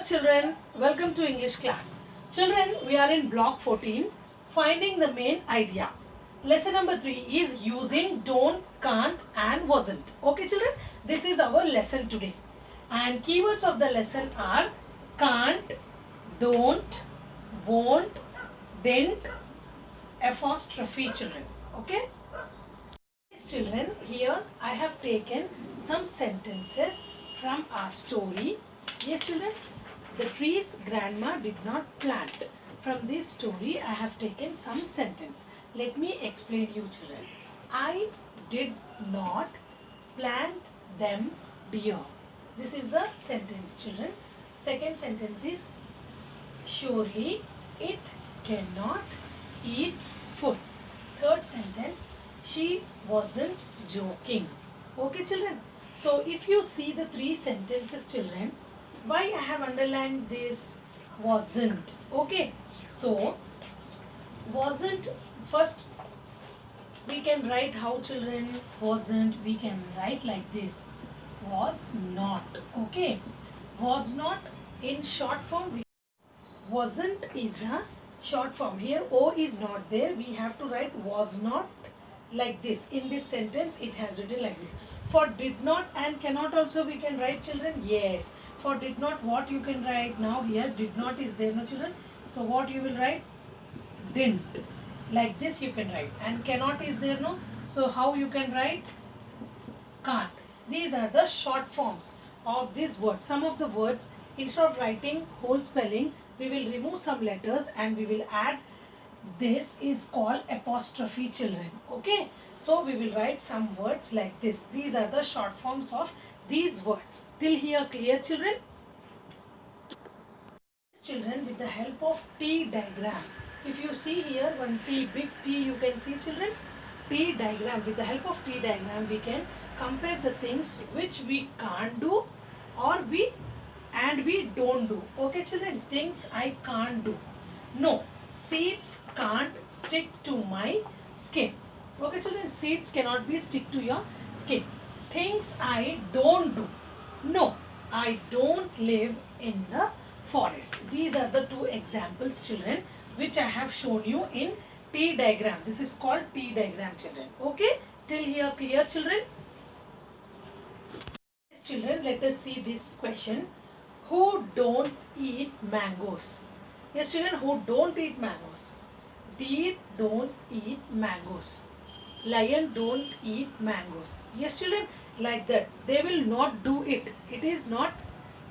children, welcome to English class. Children, we are in block 14, finding the main idea. Lesson number 3 is using don't, can't and wasn't. Okay children, this is our lesson today. And keywords of the lesson are can't, don't, won't, didn't, apostrophe children. Okay? Yes, children, here I have taken some sentences from our story. Yes, children, the trees grandma did not plant. From this story, I have taken some sentence. Let me explain you, children. I did not plant them, dear. This is the sentence, children. Second sentence is surely it cannot eat food. Third sentence, she wasn't joking. Okay, children. So if you see the three sentences, children, why I have underlined this wasn't. Okay. So wasn't, first we can write how, children? Wasn't, we can write like this. Was not. Okay. Was not in short form. Wasn't is the short form. Here O is not there. We have to write was not like this. In this sentence it has written like this. For did not and cannot also we can write, children. Yes. For did not, what you can write now? Here did not is there, no children. So what you will write? Didn't. Like this you can write. And cannot is there, no. So how you can write? Can't. These are the short forms of this word. Some of the words, instead of writing whole spelling, we will remove some letters and we will add. This is called apostrophe, children. Okay. So we will write some words like this. These are the short forms of these words. Till here clear, children? Children, with the help of T diagram. If you see here one T, big T you can see, children. T diagram. With the help of T diagram we can compare the things which we can't do or we don't do. Okay children, things I can't do. No, seeds can't stick to my skin. Okay children, seeds cannot be stick to your skin. Things I don't do. No, I don't live in the forest. These are the two examples, children, which I have shown you in T diagram. This is called T diagram, children. Okay, till here clear, children? Yes, children, let us see this question. Who don't eat mangoes? Yes, children, who don't eat mangoes? Deer don't eat mangoes. Lion don't eat mangoes. Yes, children, like that. They will not do it. It is not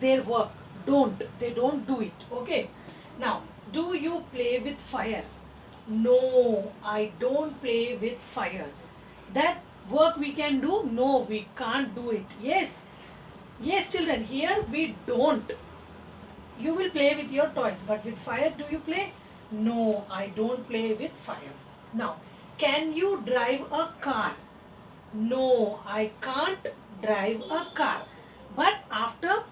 their work. Don't. They don't do it. Okay. Now, do you play with fire? No, I don't play with fire. That work we can do? No, we can't do it. Yes. Yes, children, here we don't. You will play with your toys, but with fire do you play? No, I don't play with fire. Now, can you drive a car? No, I can't drive a car. But after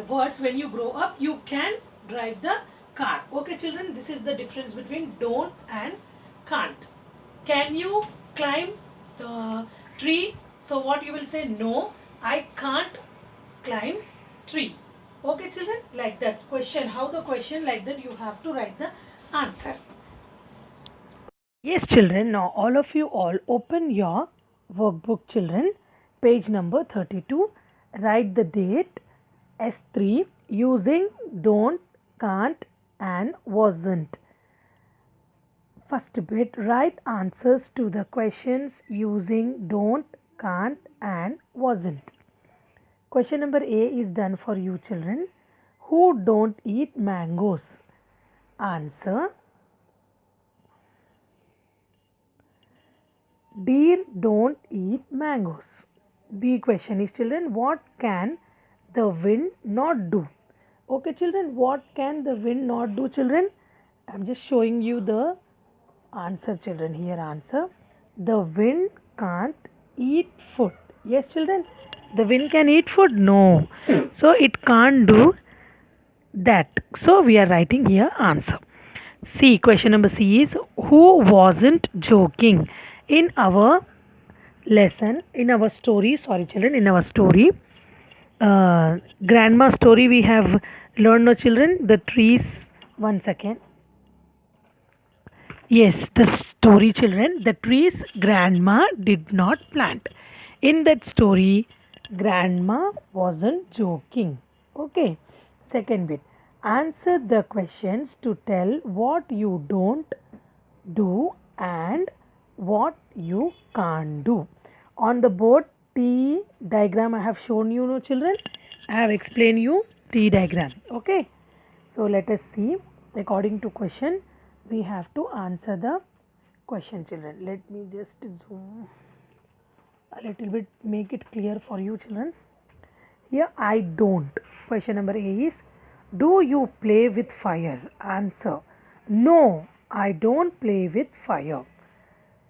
words, when you grow up, you can drive the car. Okay children, this is the difference between don't and can't. Can you climb tree? So what you will say? No, I can't climb tree. Okay children, like that. Question, how the question, like that you have to write the answer. Yes, children, now all of you all open your workbook, children, page number 32. Write the date S3 using don't, can't and wasn't. First bit, write answers to the questions using don't, can't and wasn't. Question number A is done for you, children. Who don't eat mangoes? Answer: deer don't eat mangoes. B question is, children, what can the wind not do? Okay children, what can the wind not do, children? I am just showing you the answer, children. Here answer: the wind can't eat food. Yes children, the wind can eat food? No. So it can't do that. So we are writing here answer. C, question number C is, who wasn't joking? In our lesson, in our story, sorry children, in our story, grandma story, we have Learn now children, the trees. One second. Yes, the story children, the trees grandma did not plant. In that story, grandma wasn't joking. Okay, second bit. Answer the questions to tell what you don't do and what you can't do. On the board, T diagram I have shown you, no children. I have explained you T diagram. Okay. So let us see. According to question, we have to answer the question, children. Let me just zoom a little bit, make it clear for you, children. Here I don't. Question number A is, do you play with fire? Answer, no, I don't play with fire.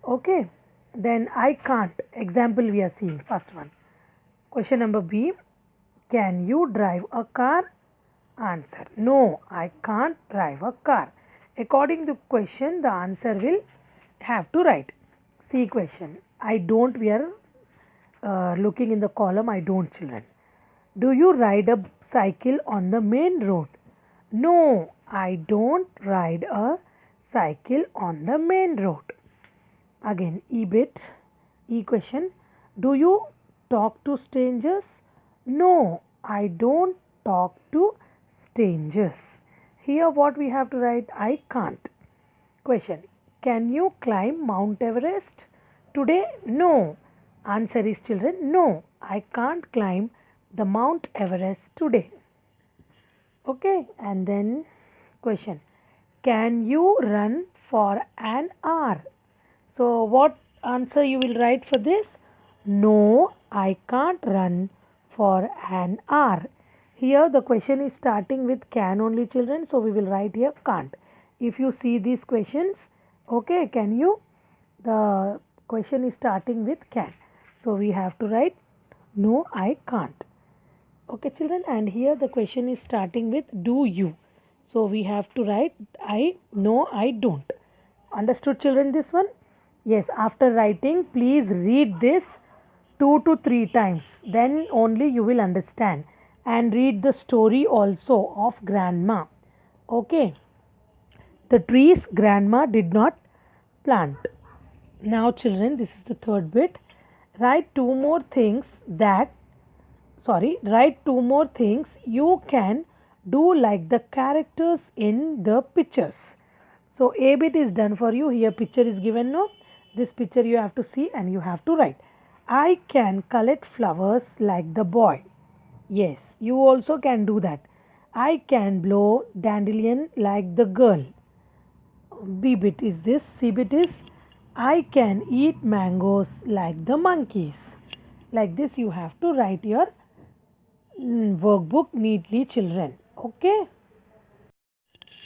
Okay, then I can't. Example we are seeing, first one. Question number B, can you drive a car? Answer, no, I can't drive a car. According to question, the answer will have to write. C question, I don't, we are looking in the column I don't, children. Do you ride a cycle on the main road? No, I don't ride a cycle on the main road. Again, E bit, E question, do you talk to strangers? No, I don't talk to strangers. Here what we have to write, I can't. Question, can you climb Mount Everest today? No. Answer is children, no, I can't climb the Mount Everest today. Okay, and then question, can you run for an hour? So what answer you will write for this? No, I can't run for an hour. Here the question is starting with can only, children, so we will write here can't. If you see these questions, okay, can you? The question is starting with can. So we have to write no, I can't. Okay, children, and here the question is starting with do you. So we have to write I, no, I don't. Understood, children, this one? Yes, after writing, please read this 2 to 3 times. Then only you will understand. And read the story also of grandma. Okay. The trees grandma did not plant. Now children, this is the third bit. Write two more things you can do like the characters in the pictures. So A bit is done for you. Here picture is given, no? This picture you have to see and you have to write. I can collect flowers like the boy. Yes, you also can do that. I can blow dandelion like the girl. B bit is this. C bit is I can eat mangoes like the monkeys. Like this you have to write your workbook neatly, children. Okay.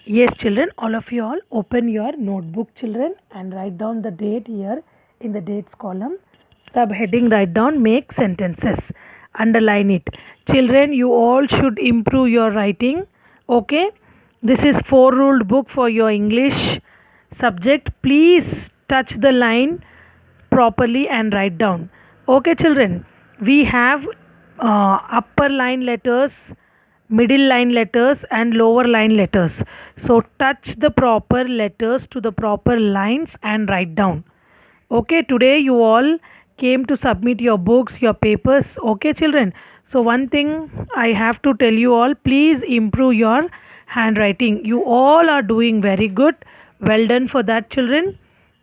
Yes, children, all of you all open your notebook, children, and write down the date here in the dates column. Subheading, write down make sentences. Underline it. Children, you all should improve your writing. Okay. This is 4-ruled book for your English subject. Please touch the line properly and write down. Okay, children. We have upper line letters, middle line letters and lower line letters. So touch the proper letters to the proper lines and write down. Okay, today you all came to submit your books, your papers. Okay, children. So one thing I have to tell you all, please improve your handwriting. You all are doing very good. Well done for that, children.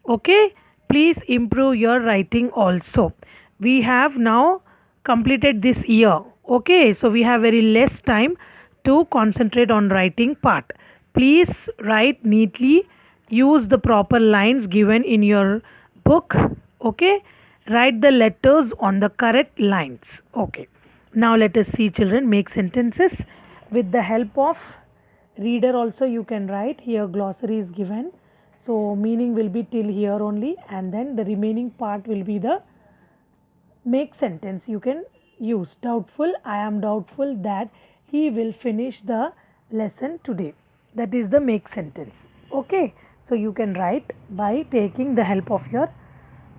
Okay, please improve your writing also. We have now completed this year. Okay, so we have very less time to concentrate on writing part. Please write neatly. Use the proper lines given in your book. Okay, write the letters on the correct lines. Okay, now let us see, children, make sentences with the help of reader. Also you can write here. Glossary is given, so meaning will be till here only, and then the remaining part will be the make sentence. You can use doubtful. I am doubtful that he will finish the lesson today. That is the make sentence. Okay, so you can write by taking the help of your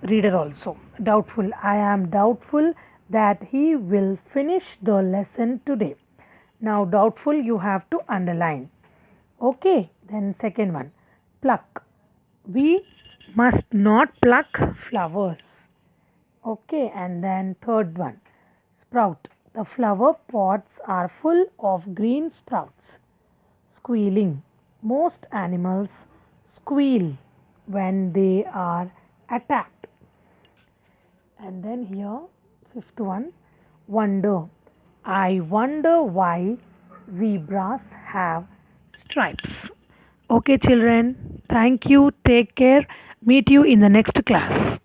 reader also. Doubtful, I am doubtful that he will finish the lesson today. Now doubtful you have to underline. Okay, then second one, pluck. We must not pluck flowers. Okay, and then third one, sprout. The flower pots are full of green sprouts. Squealing. Most animals squeal when they are attacked. And then here, fifth one, wonder. I wonder why zebras have stripes. Okay, children, thank you. Take care. Meet you in the next class.